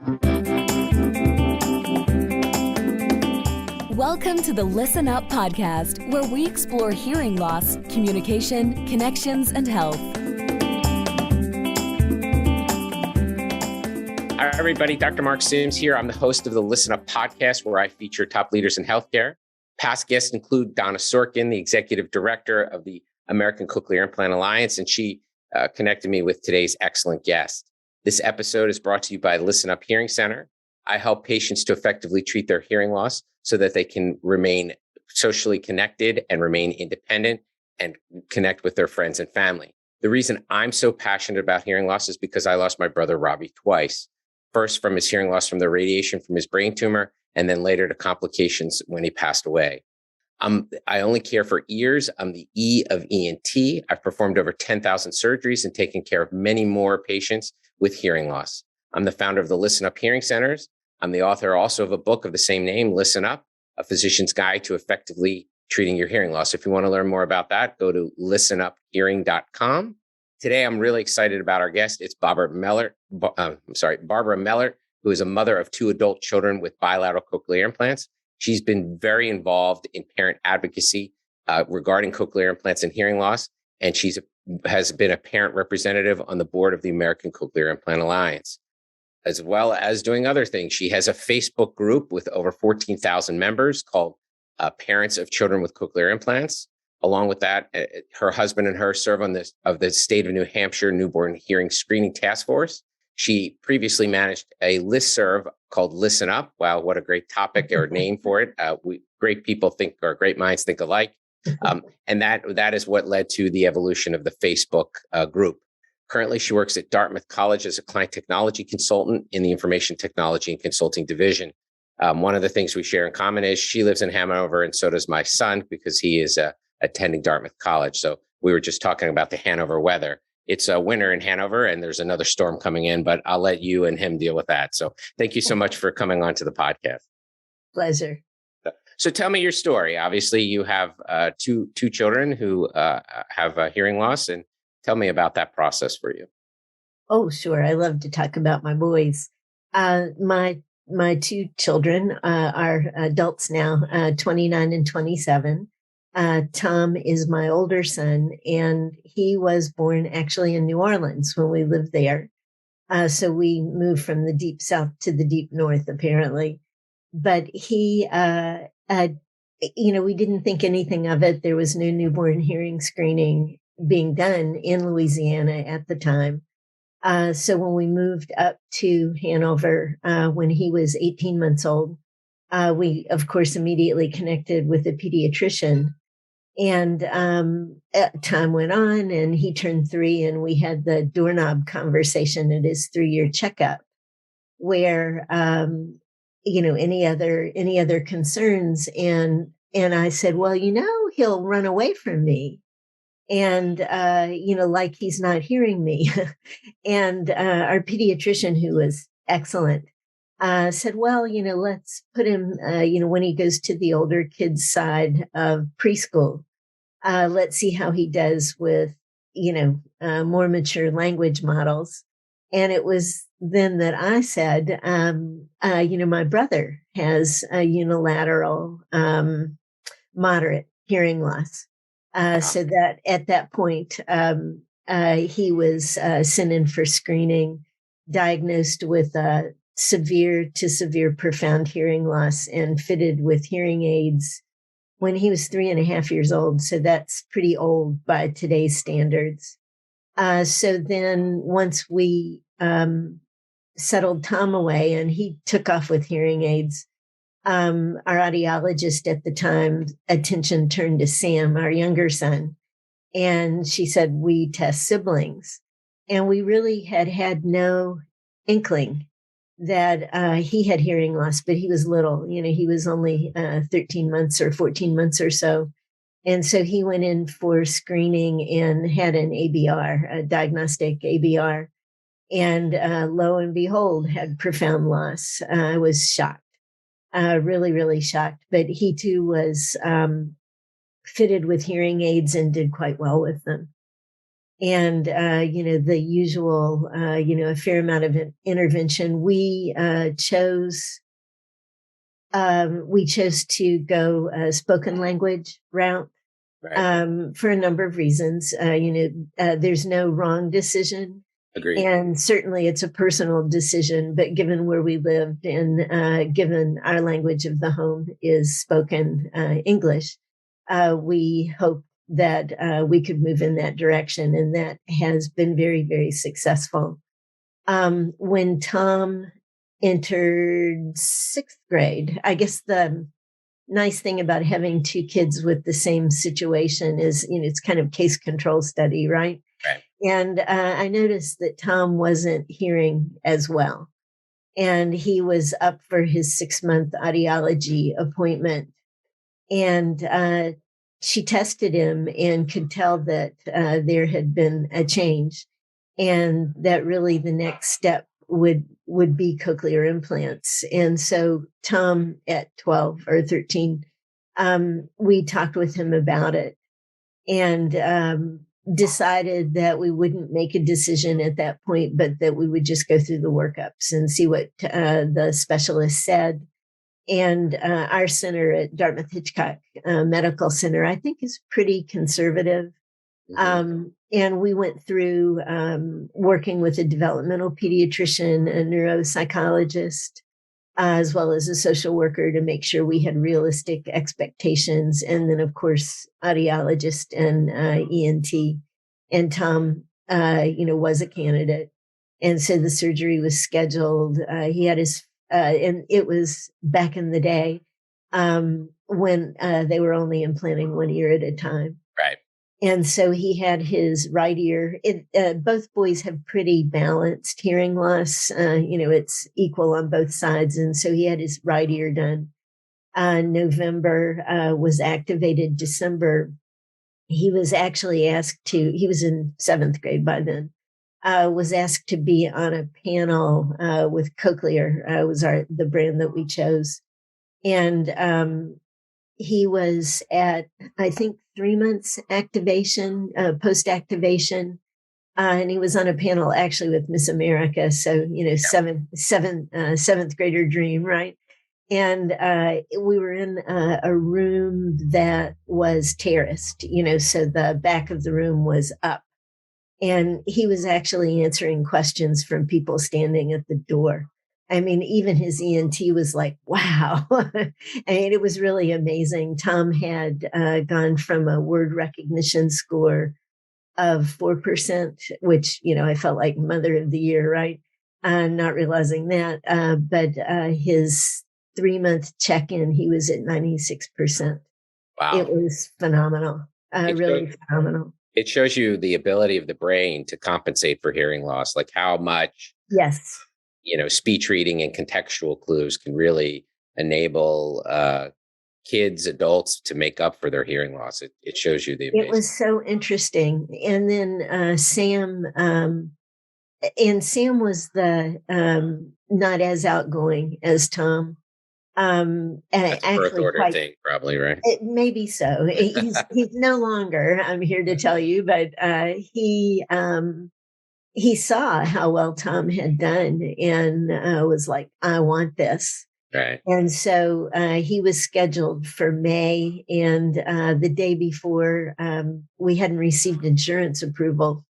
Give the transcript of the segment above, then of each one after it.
Welcome to the Listen Up podcast, where we explore hearing loss, communication, connections, and health. Hi, everybody. Dr. Mark Syms here. I'm the host of the Listen Up podcast, where I feature top leaders in healthcare. Past guests include Donna Sorkin, the executive director of the American Cochlear Implant Alliance, and she connected me with today's excellent guest. This episode is brought to you by Listen Up Hearing Center. I help patients to effectively treat their hearing loss so that they can remain socially connected and remain independent and connect with their friends and family. The reason I'm so passionate about hearing loss is because I lost my brother Robbie twice. First from his hearing loss from the radiation from his brain tumor, and then later to complications when he passed away. I only care for ears. I'm the E of ENT. I've performed over 10,000 surgeries and taken care of many more patients with hearing loss. I'm the founder of the Listen Up Hearing Centers. I'm the author also of a book of the same name, Listen Up, A Physician's Guide to Effectively Treating Your Hearing Loss. If you want to learn more about that, go to listenuphearing.com. Today, I'm really excited about our guest. It's Barbara Mellert, who is a mother of 2 adult children with bilateral cochlear implants. She's been very involved in parent advocacy regarding cochlear implants and hearing loss, and has been a parent representative on the board of the American Cochlear Implant Alliance, as well as doing other things. She has a Facebook group with over 14,000 members called Parents of Children with Cochlear Implants. Along with that, her husband and her serve on the state of New Hampshire Newborn Hearing Screening Task Force. She previously managed a listserv called Listen Up. Wow, what a great topic or name for it. Great minds think alike. And that is what led to the evolution of the Facebook group. Currently, she works at Dartmouth College as a client technology consultant in the information technology and consulting division. One of the things we share in common is she lives in Hanover, and so does my son, because he is attending Dartmouth College. So we were just talking about the Hanover weather. It's a winter in Hanover, and there's another storm coming in, but I'll let you and him deal with that. So thank you so much for coming on to the podcast. Pleasure. So tell me your story. Obviously, you have two children who have hearing loss, and tell me about that process for you. Oh, sure. I love to talk about my boys. My 2 children are adults now, 29 and 27. Tom is my older son, and he was born actually in New Orleans when we lived there. So we moved from the deep south to the deep north, apparently. But he, we didn't think anything of it. There was no newborn hearing screening being done in Louisiana at the time. So when we moved up to Hanover, when he was 18 months old, we, of course, immediately connected with a pediatrician. And time went on, and he turned 3, and we had the doorknob conversation at his 3-year checkup, where any other concerns, and I said, well, he'll run away from me, and like he's not hearing me. And our pediatrician, who was excellent, said, well, let's put him, when he goes to the older kids side of preschool, let's see how he does with, more mature language models. And it was then that I said, my brother has a unilateral, moderate hearing loss. So that at that point, he was sent in for screening, diagnosed with severe to severe profound hearing loss, and fitted with hearing aids when he was 3.5 years old. So that's pretty old by today's standards. So then once we settled Tom away and he took off with hearing aids, our audiologist at the time, attention turned to Sam, our younger son. And she said, we test siblings. And we really had no inkling that he had hearing loss, but he was little. He was only 13 months or 14 months or so. And so he went in for screening and had an ABR, a diagnostic ABR. And lo and behold, had profound loss. I was shocked, really, really shocked. But he too was fitted with hearing aids and did quite well with them. and the usual, a fair amount of intervention. We chose to go spoken language route Right. for a number of reasons. There's no wrong decision. Agreed. And certainly it's a personal decision, but given where we lived and given our language of the home is spoken English, we hoped that we could move in that direction. And that has been very, very successful. When Tom entered sixth grade, I guess the nice thing about having two kids with the same situation is, it's kind of case control study, right? Right. And I noticed that Tom wasn't hearing as well. And he was up for his 6-month audiology appointment. And she tested him and could tell that there had been a change, and that really the next step would be cochlear implants. And so Tom, at 12 or 13, we talked with him about it, and decided that we wouldn't make a decision at that point, but that we would just go through the workups and see what the specialist said. And our center at Dartmouth Hitchcock Medical Center, I think, is pretty conservative. Mm-hmm. And we went through working with a developmental pediatrician, a neuropsychologist, as well as a social worker, to make sure we had realistic expectations. And then, of course, audiologist and ENT. And Tom, was a candidate. And so the surgery was scheduled. He had his, and it was back in the day when they were only implanting one ear at a time. Right. And so he had his right ear. Both boys have pretty balanced hearing loss. It's equal on both sides. And so he had his right ear done. November was activated. December, he was actually he was in 7th grade by then, was asked to be on a panel with Cochlear, was the brand that we chose. And he was at, I think, 3 months activation, post-activation. And he was on a panel actually with Miss America. So, seventh grader dream, right? And we were in a room that was terraced, so the back of the room was up. And he was actually answering questions from people standing at the door. I mean, even his ENT was like, wow. I mean, it was really amazing. Tom had gone from a word recognition score of 4%, which, I felt like mother of the year, right? Not realizing that. But his 3-month check-in, he was at 96%. Wow. It was phenomenal, really phenomenal. It shows you the ability of the brain to compensate for hearing loss, like how much, yes, speech reading and contextual clues can really enable kids, adults to make up for their hearing loss. It shows you the amazing. It was so interesting. And then Sam, Sam was the not as outgoing as Tom. That's a birth order thing, probably, right? Maybe so. He's no longer, I'm here to tell you, but he saw how well Tom had done and was like, I want this. Right. And so he was scheduled for May. And the day before, we hadn't received insurance approval.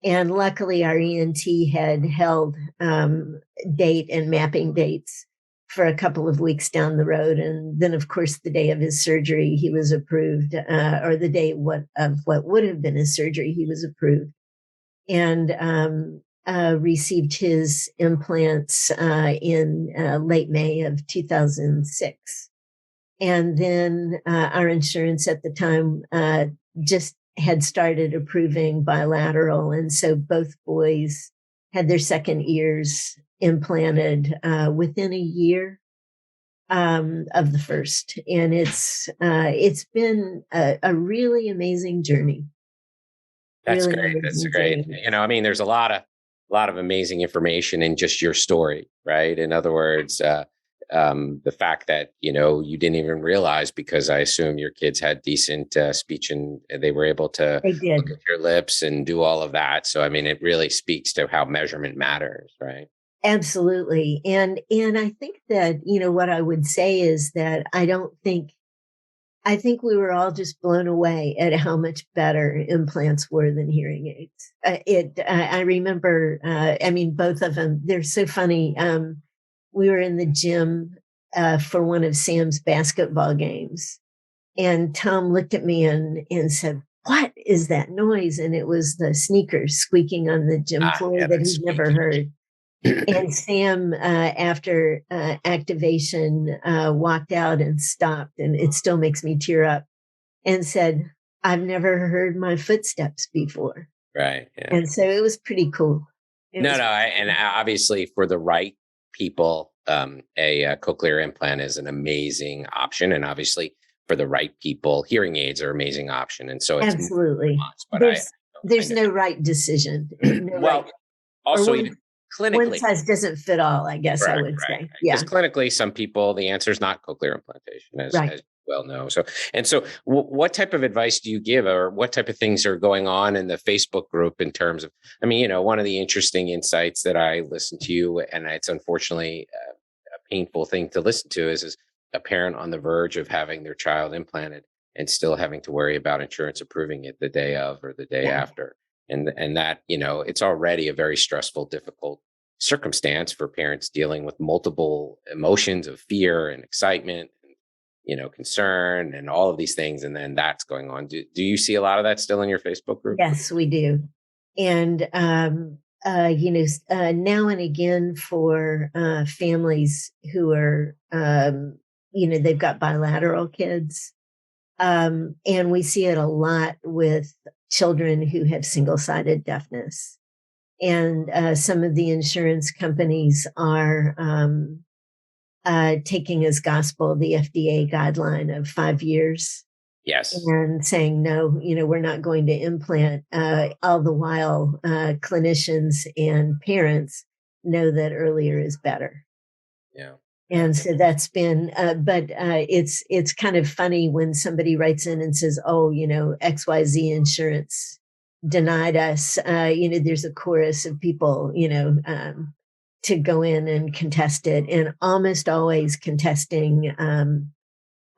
And luckily, our ENT had held date and mapping dates for a couple of weeks down the road. And then, of course, the day of his surgery, he was approved, or the day of what would have been his surgery, he was approved. And received his implants in late May of 2006. And then our insurance at the time just had started approving bilateral. And so both boys had their second ears implanted within a year of the first. And it's been a really amazing journey. That's great. That's great. There's a lot of amazing information in just your story, right? In other words, the fact that, you didn't even realize, because I assume your kids had decent speech and they were able to They did. look at your lips and do all of that. So, I mean, it really speaks to how measurement matters, right? Absolutely. And I think that, what I would say is that I think we were all just blown away at how much better implants were than hearing aids. I remember, both of them, they're so funny. We were in the gym for one of Sam's basketball games, and Tom looked at me and said, "What is that noise?" And it was the sneakers squeaking on the gym floor Yeah, that that's he'd never heard. And Sam, after activation, walked out and stopped, and it still makes me tear up, and said, "I've never heard my footsteps before." Right. Yeah. And so it was pretty cool. And obviously for the right people, a cochlear implant is an amazing option. And obviously for the right people, hearing aids are an amazing option. And so it's absolutely, but there's no right decision. Also, even clinically, one size doesn't fit all, I guess. Correct, I would say. Right. Yeah. Because clinically, some people, the answer is not cochlear implantation, as you well know. So what type of advice do you give, or what type of things are going on in the Facebook group in terms of, one of the interesting insights that I listen to you, and it's unfortunately a painful thing to listen to, is a parent on the verge of having their child implanted and still having to worry about insurance approving it the day of or the day after. And that, it's already a very stressful, difficult circumstance for parents dealing with multiple emotions of fear and excitement, and, concern and all of these things. And then that's going on. Do you see a lot of that still in your Facebook group? Yes, we do. And, now and again for families who are, they've got bilateral kids. And we see it a lot with children who have single-sided deafness. And some of the insurance companies are taking as gospel the FDA guideline of 5 years. Yes. And saying, no, we're not going to implant. All the while, clinicians and parents know that earlier is better. Yeah. And so that's been, but it's kind of funny when somebody writes in and says, "Oh, XYZ insurance denied us." There's a chorus of people, to go in and contest it, and almost always contesting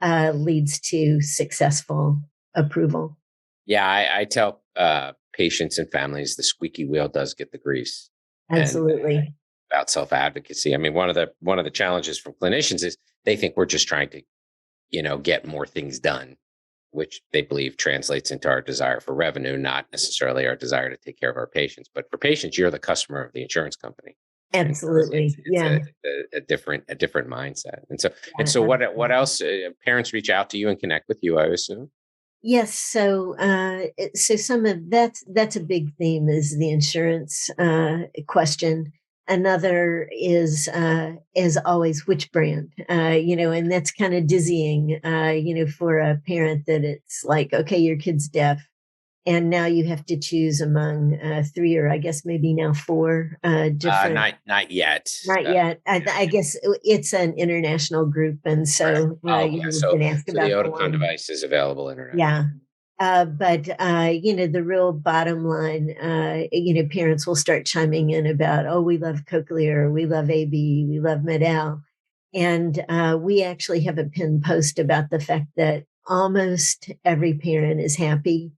leads to successful approval. Yeah, I tell patients and families the squeaky wheel does get the grease. Absolutely. And, about self-advocacy. One of the challenges from clinicians is they think we're just trying to, get more things done, which they believe translates into our desire for revenue, not necessarily our desire to take care of our patients. But for patients, you're the customer of the insurance company. Absolutely. It's a different mindset. And so what else? Parents reach out to you and connect with you, I assume. Yes. So some of that's a big theme, is the insurance question. Another is, as always, which brand, and that's kind of dizzying, for a parent, that it's like, okay, your kid's deaf, and now you have to choose among 3, or I guess maybe now 4 different. Not yet. Not yet. I guess it's an international group, and so So been asked about the Oticon device is available internationally. Yeah. But the real bottom line, parents will start chiming in about, "Oh, we love Cochlear, we love AB, we love Medal." And we actually have a pinned post about the fact that almost every parent is happy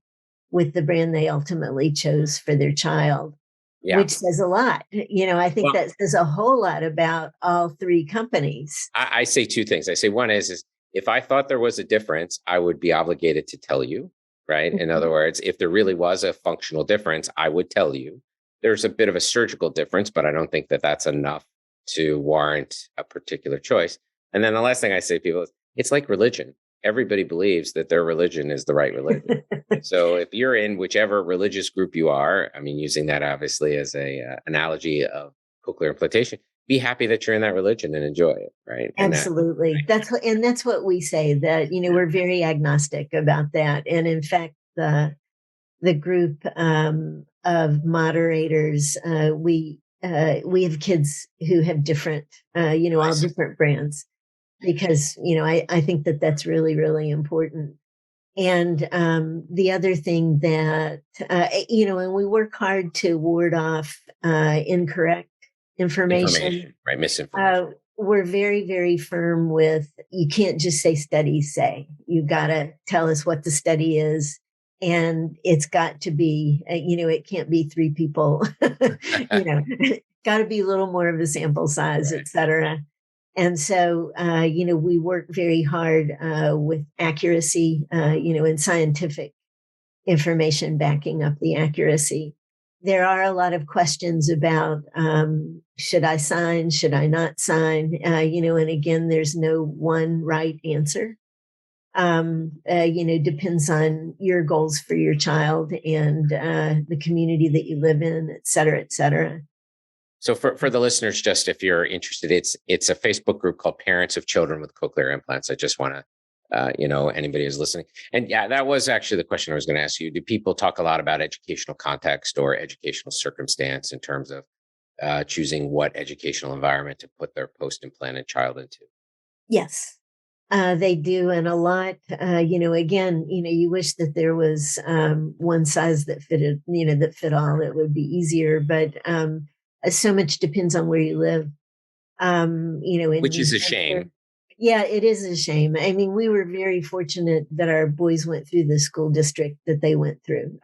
with the brand they ultimately chose for their child, which says a lot. I think that says a whole lot about all 3 companies. I say 2 things. I say, one is if I thought there was a difference, I would be obligated to tell you. Right. In other words, if there really was a functional difference, I would tell you. There's a bit of a surgical difference, but I don't think that that's enough to warrant a particular choice. And then the last thing I say to people is, it's like religion. Everybody believes that their religion is the right religion. So if you're in whichever religious group you are, using that obviously as a analogy of cochlear implantation, be happy that you're in that religion and enjoy it, right? Absolutely. That's what we say, that, we're very agnostic about that. And in fact, the group of moderators, we we have kids who have different, all different brands, because, I think that that's really, really important. And the other thing that, and we work hard to ward off incorrect information. Right? Misinformation. We're very, very firm with, you can't just say studies say. You got to tell us what the study is. And it's got to be, it can't be 3 people, got to be a little more of a sample size, Right. et cetera. And so, we work very hard with accuracy, and scientific information backing up the accuracy. There are a lot of questions about, should I sign? Should I not sign? And again, there's no one right answer. Depends on your goals for your child and the community that you live in, et cetera, et cetera. So for the listeners, just if you're interested, it's a Facebook group called Parents of Children with Cochlear Implants. I just want to, anybody who's listening. And yeah, that was actually the question I was going to ask you. Do people talk a lot about educational context or educational circumstance in terms of choosing what educational environment to put their post-implanted child into? Yes, they do. And a lot, again, you wish that there was one size that fitted, that fit all. It would be easier. But so much depends on where you live. Which is a shame. Yeah, it is a shame. I mean, we were very fortunate that our boys went through the school district that they went through.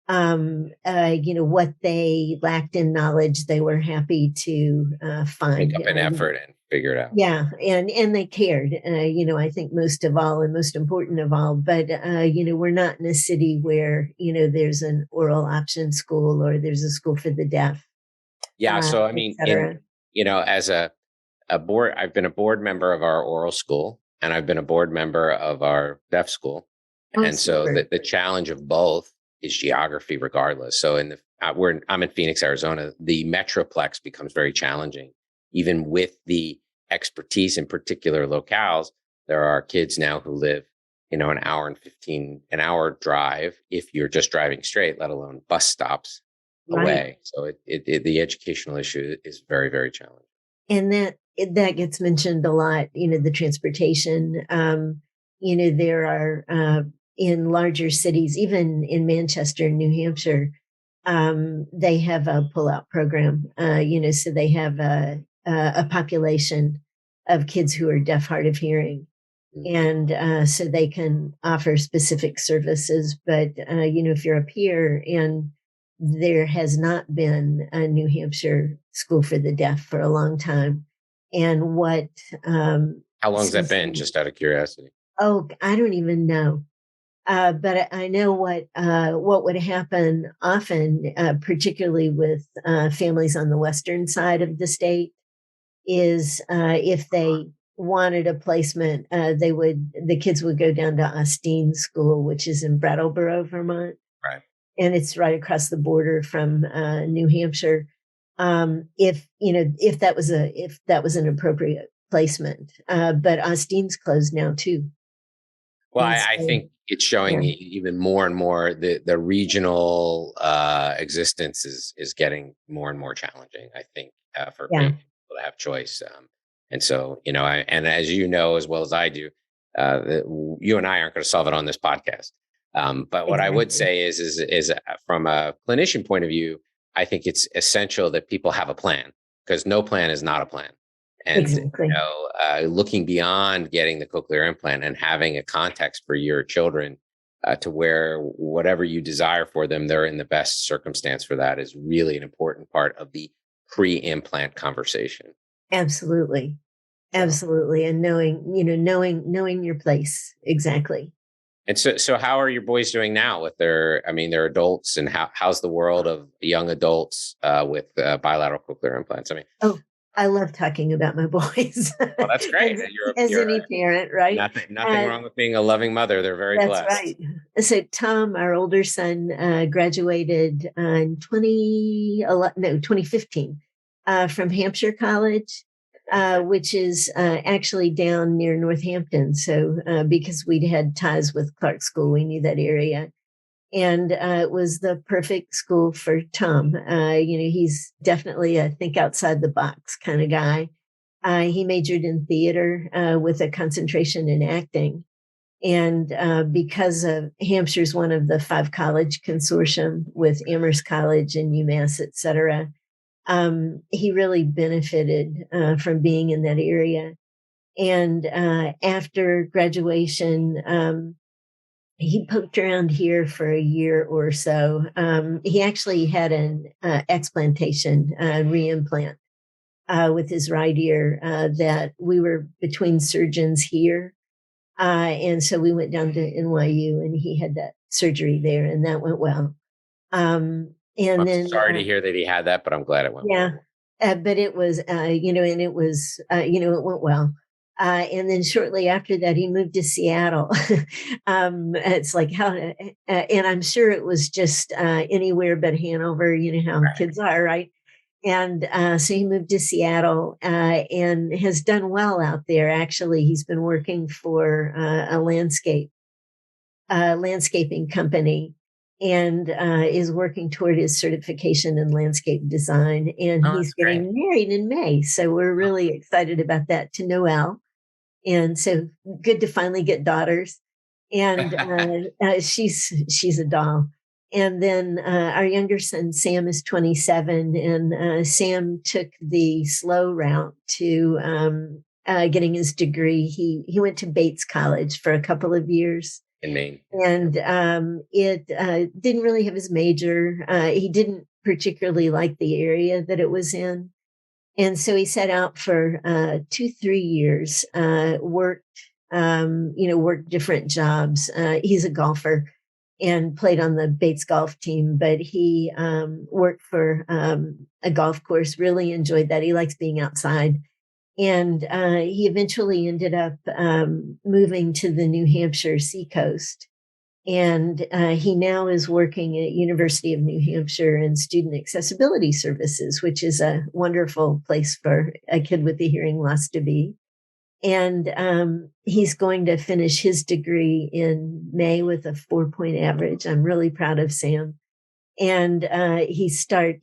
What they lacked in knowledge, they were happy to find. Make up an effort and figure it out. Yeah, and they cared. I think most of all, and most important of all. But we're not in a city where there's an oral option school or there's a school for the deaf. Yeah. So I mean, as a board, I've been a board member of our oral school, and I've been a board member of our deaf school. And so the challenge of both is geography regardless. So I'm in Phoenix, Arizona. The Metroplex becomes very challenging. Even with the expertise in particular locales, there are kids now who live, an hour drive if you're just driving straight, let alone bus stops away. So the educational issue is very, very challenging. And that gets mentioned a lot, the transportation. There are in larger cities, even in Manchester, New Hampshire, they have a pull-out program, so they have a population of kids who are deaf, hard of hearing. And so they can offer specific services. But, if you're up here and there has not been a New Hampshire school for the deaf for a long time. And how long has that been, just out of curiosity? Oh, I don't even know. But I know what would happen often, particularly with families on the western side of the state, is if they wanted a placement, the kids would go down to Austin School, which is in Brattleboro, Vermont. Right. And it's right across the border from New Hampshire. If that was an appropriate placement, but Austin's closed now too. Well, I think it's showing even more and more the regional existence is getting more and more challenging, I think, for people to have choice. And so, and as you know, as well as I do, you and I aren't going to solve it on this podcast. But what I would say is from a clinician point of view, I think it's essential that people have a plan, because no plan is not a plan. And, looking beyond getting the cochlear implant and having a context for your children to where whatever you desire for them, they're in the best circumstance for that, is really an important part of the pre-implant conversation. Absolutely. Absolutely. And knowing your place. Exactly. And so how are your boys doing now with they're adults, and how's the world of young adults with bilateral cochlear implants? I love talking about my boys. Well, that's great. as any parent, right? Nothing wrong with being a loving mother. They're very blessed. That's right. So Tom, our older son, graduated in 2015 from Hampshire College, which is actually down near Northampton. So because we'd had ties with Clark School, we knew that area. And it was the perfect school for Tom. He's definitely a think outside the box kind of guy. He majored in theater with a concentration in acting. And because of Hampshire's one of the 5 college consortium with Amherst College and UMass, et cetera, he really benefited from being in that area. And after graduation, he poked around here for a year or so. He actually had an explantation, reimplant with his right ear that we were between surgeons here. And so we went down to NYU and he had that surgery there and that went well. And I'm then sorry to hear that he had that, but I'm glad it went yeah, well. but it was, and it was, it went well. And then shortly after that, he moved to Seattle. It's like and I'm sure it was just anywhere but Hanover, you know how kids are, right? And so he moved to Seattle and has done well out there. Actually, he's been working for a landscaping company and is working toward his certification in landscape design. And he's getting married in May. So we're really excited about that, to Noelle. And so good to finally get daughters. And she's a doll. And then our younger son, Sam, is 27. And Sam took the slow route to getting his degree. He went to Bates College for a couple of years. In Maine. And it didn't really have his major. He didn't particularly like the area that it was in. And so he set out for 2-3 years, worked different jobs. He's a golfer and played on the Bates golf team, but he worked for a golf course, really enjoyed that. He likes being outside. And he eventually ended up moving to the New Hampshire seacoast. And he now is working at University of New Hampshire in student accessibility services, which is a wonderful place for a kid with a hearing loss to be. And he's going to finish his degree in May with a 4-point average. I'm really proud of Sam. And he'll start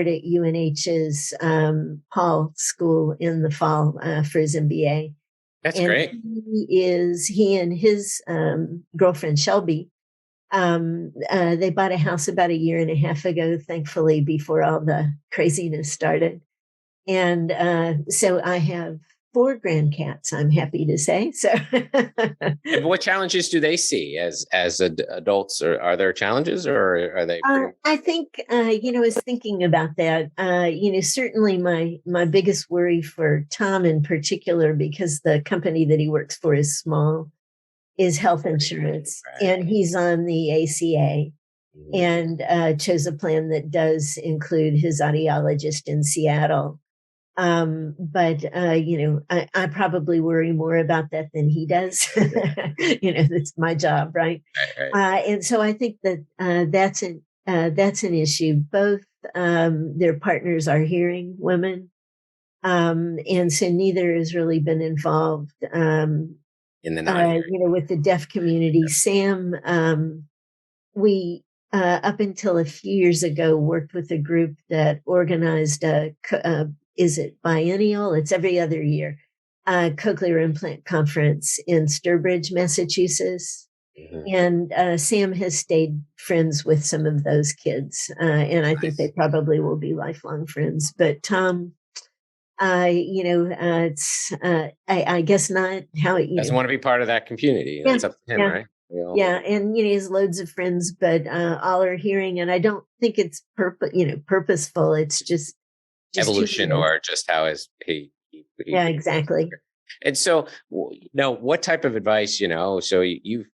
at UNH's Hall School in the fall for his MBA. That's and great. He and his girlfriend Shelby, they bought a house about 1.5 years ago, thankfully, before all the craziness started. And so I have 4 grandcats, I'm happy to say. So, And what challenges do they see as adults? Or are there challenges, or are they? I think I was thinking about that. Certainly my biggest worry for Tom in particular, because the company that he works for is small, is health insurance, and he's on the ACA, and chose a plan that does include his audiologist in Seattle. But I probably worry more about that than he does. That's my job, right? And so I think that that's an issue. Both their partners are hearing women, and so neither has really been involved In the with the deaf community. Sam, we up until a few years ago worked with a group that organized is it biennial? It's every other year. Cochlear implant conference in Sturbridge, Massachusetts. Mm-hmm. And Sam has stayed friends with some of those kids. And I think they probably will be lifelong friends. But Tom, it's, I guess not how it doesn't want to be part of that community. That's up to him, right? Yeah. And, he has loads of friends, but all are hearing. And I don't think it's purposeful. It's just evolution, or just how is he yeah, exactly. And so what type of advice, so you've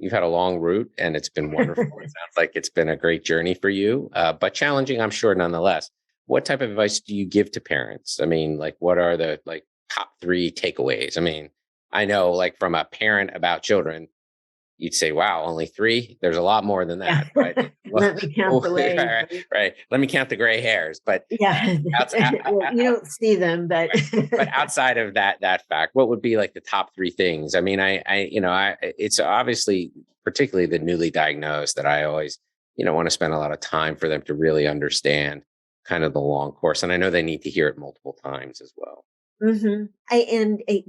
had a long route and it's been wonderful. It sounds like it's been a great journey for you, but challenging, I'm sure, nonetheless. What type of advice do you give to parents? I mean, what are the top 3 takeaways? I mean, I know from a parent about children, you'd say, wow, only 3? There's a lot more than that. Yeah. But Let me count the ways. right. Let me count the gray hairs. But Yeah. Well, you don't see them, but but outside of that fact, what would be like the top 3 things? I mean, it's obviously particularly the newly diagnosed that I always, want to spend a lot of time for them to really understand kind of the long course. And I know they need to hear it multiple times as well. Mm-hmm.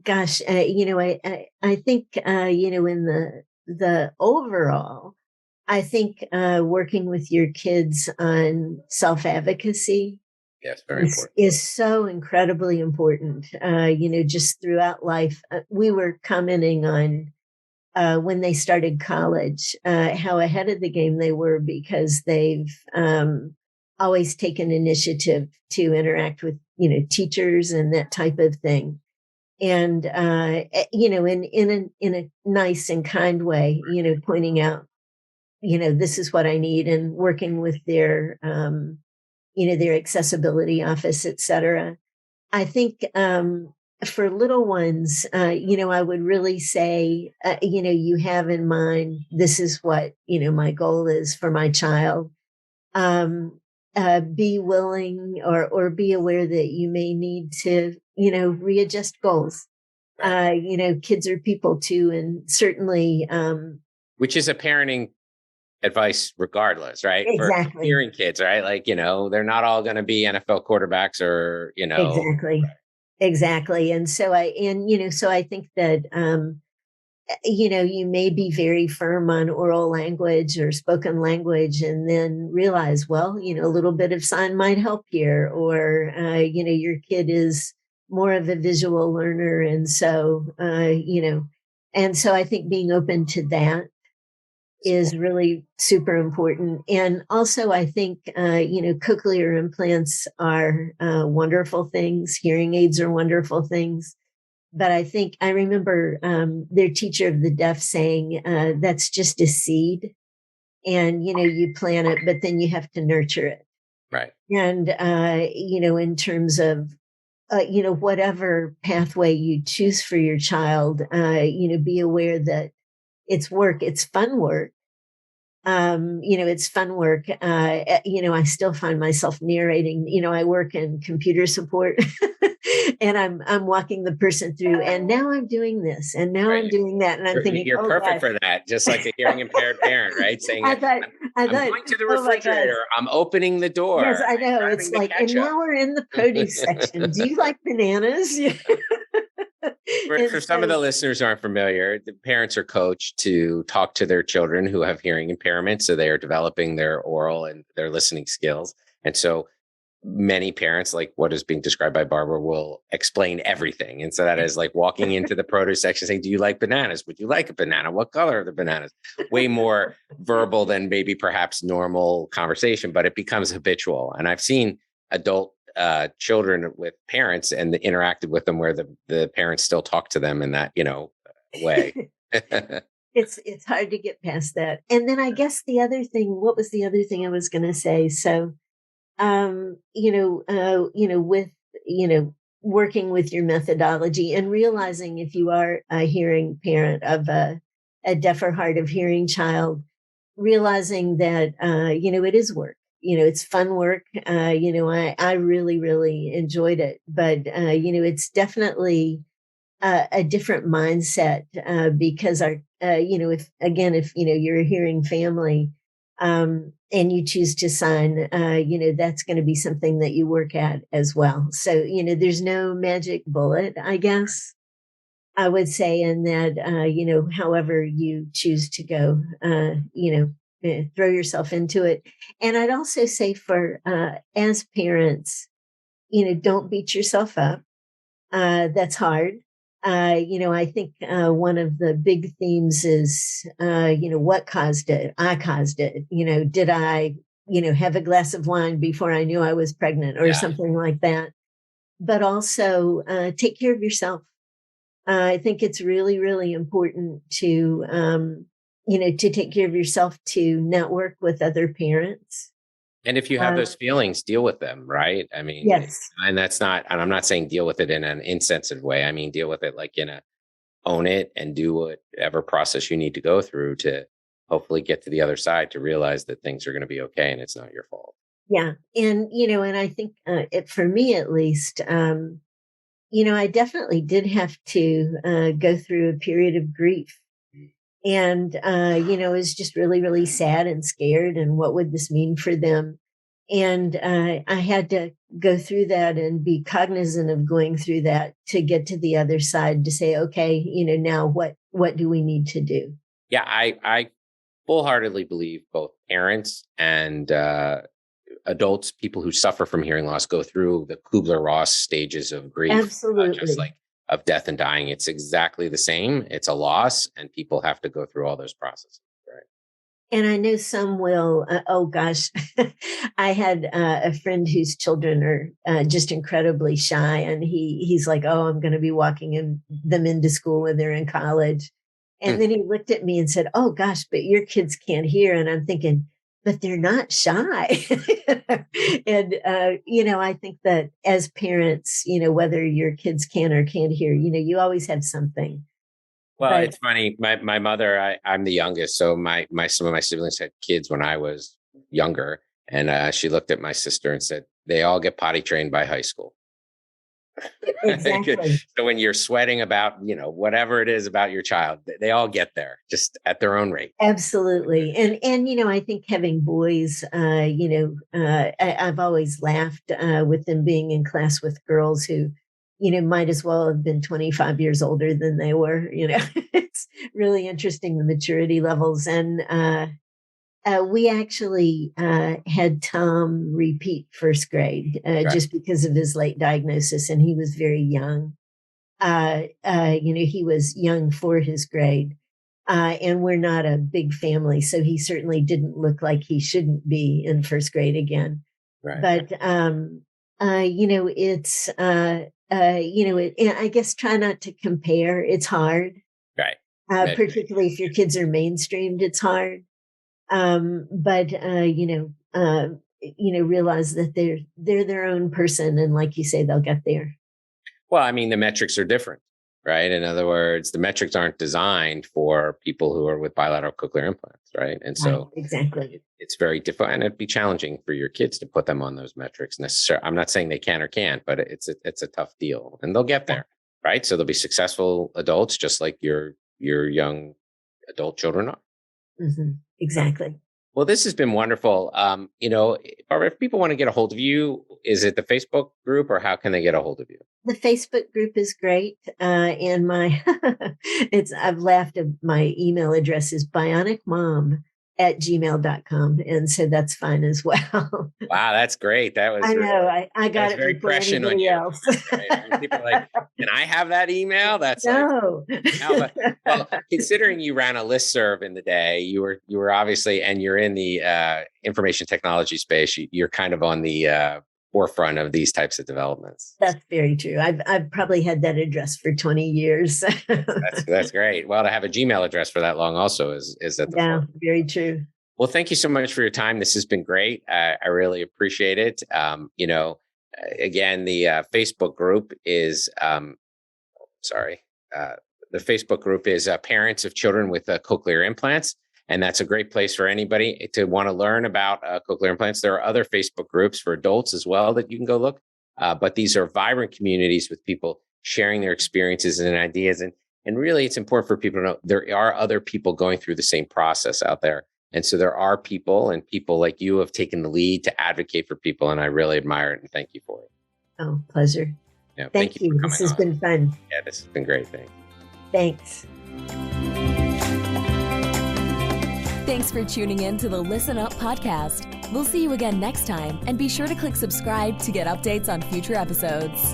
Gosh, I think, in the overall, I think working with your kids on self-advocacy Yes, very important. is so incredibly important. Just throughout life, we were commenting on when they started college, how ahead of the game they were because they've always taken initiative to interact with, teachers and that type of thing. And, in a nice and kind way, pointing out, this is what I need, and working with their, their accessibility office, et cetera. I think, for little ones, I would really say, you have in mind, this is what, my goal is for my child. Be willing or be aware that you may need to, readjust goals. Kids are people too. And certainly, which is a parenting advice regardless, right? Exactly. For hearing kids, right? Like, they're not all going to be NFL quarterbacks or, Exactly. Exactly. And so I think that, you may be very firm on oral language or spoken language and then realize, well, a little bit of sign might help here, or, your kid is more of a visual learner. And so, and so I think being open to that is really super important. And also, I think, cochlear implants are wonderful things. Hearing aids are wonderful things. But I think I remember their teacher of the deaf saying, that's just a seed. And, you plant it, but then you have to nurture it. Right. And, in terms of, whatever pathway you choose for your child, be aware that it's work, it's fun work. It's fun work. I still find myself narrating, I work in computer support and I'm walking the person through, and now I'm doing this, and now I'm doing that. And I'm thinking, you're perfect for that. Just like a hearing impaired parent, right? Saying, I'm going to the refrigerator. I'm opening the door. Yes, I know. It's like, and now we're in the produce section. Do you like bananas? For some of the listeners who aren't familiar, the parents are coached to talk to their children who have hearing impairment. So they are developing their oral and their listening skills. And so many parents, like what is being described by Barbara, will explain everything. And so that is like walking into the produce section saying, do you like bananas? Would you like a banana? What color are the bananas? Way more verbal than maybe perhaps normal conversation, but it becomes habitual. And I've seen adult children with parents and interacted with them where the parents still talk to them in that, way. It's hard to get past that. And then I guess what was the other thing I was going to say? So, with, working with your methodology and realizing if you are a hearing parent of a deaf or hard of hearing child, realizing that, it is work. It's fun work. I really, really enjoyed it, but, it's definitely a different mindset, because if you're a hearing family, and you choose to sign, that's going to be something that you work at as well. So, there's no magic bullet, I guess I would say, in that, however you choose to go, throw yourself into it. And I'd also say as parents, don't beat yourself up. That's hard. I think one of the big themes is, what caused it? I caused it. Did I, have a glass of wine before I knew I was pregnant or something like that? But also take care of yourself. I think it's really, really important to, to take care of yourself, to network with other parents. And if you have those feelings, deal with them, right? I mean, yes. And I'm not saying deal with it in an insensitive way. I mean, deal with it like in a own it and do whatever process you need to go through to hopefully get to the other side to realize that things are going to be okay and it's not your fault. Yeah. And, and I think for me, at least, I definitely did have to go through a period of grief. And, it was just really, really sad and scared. And what would this mean for them? And I had to go through that and be cognizant of going through that to get to the other side to say, okay, now what do we need to do? Yeah, I full-heartedly believe both parents and adults, people who suffer from hearing loss, go through the Kubler-Ross stages of grief. Absolutely. Just like of death and dying. It's exactly the same. It's a loss, and people have to go through all those processes. Right. And I know some will, oh gosh, I had a friend whose children are just incredibly shy. And he's like, oh, I'm going to be walking them into school when they're in college. And then he looked at me and said, oh gosh, but your kids can't hear. And I'm thinking, but they're not shy. And, I think that as parents, whether your kids can or can't hear, you always have something. Well, it's funny. My mother, I'm the youngest. So some of my siblings had kids when I was younger. And she looked at my sister and said, they all get potty trained by high school. Exactly. So when you're sweating about, whatever it is about your child, they all get there just at their own rate. Absolutely. And I think having boys, I've always laughed with them being in class with girls who, might as well have been 25 years older than they were. It's really interesting, the maturity levels. And we actually had Tom repeat first grade just because of his late diagnosis, and he was very young. He was young for his grade, and we're not a big family, so he certainly didn't look like he shouldn't be in first grade again. Right. But it's I guess try not to compare. It's hard, right? Particularly if your kids are mainstreamed. It's hard. But realize that they're their own person. And like you say, they'll get there. Well, I mean, the metrics are different, right? In other words, the metrics aren't designed for people who are with bilateral cochlear implants, right? And so exactly, it's very difficult, and it'd be challenging for your kids to put them on those metrics necessarily. I'm not saying they can or can't, but it's a tough deal, and they'll get there, right? So they'll be successful adults, just like your young adult children are. Mm-hmm. Exactly. Well, this has been wonderful. Barbara, if people want to get a hold of you, is it the Facebook group, or how can they get a hold of you? The Facebook group is great. And I've laughed at my email address is bionicmom@gmail.com. And so that's fine as well. Wow, that's great. That was, I know, I got it very prescient on you. Else. Right? People are like, can I have that email? That's no. Well, considering you ran a listserv in the day, you were obviously, and you're in the information technology space, you're kind of on the forefront of these types of developments. That's very true. I've probably had that address for 20 years. That's great. Well, to have a Gmail address for that long also is at the front. Very true. Well, thank you so much for your time. This has been great. I really appreciate it. Again, the Facebook group is, the Facebook group is Parents of Children with Cochlear Implants. And that's a great place for anybody to want to learn about cochlear implants. There are other Facebook groups for adults as well that you can go look. But these are vibrant communities with people sharing their experiences and ideas. And really, it's important for people to know there are other people going through the same process out there. And so there are people, and people like you have taken the lead to advocate for people. And I really admire it, and thank you for it. Oh, pleasure. Yeah, thank you. This has been fun. Yeah, this has been great. Thanks. Thanks for tuning in to the Listen Up podcast. We'll see you again next time, and be sure to click subscribe to get updates on future episodes.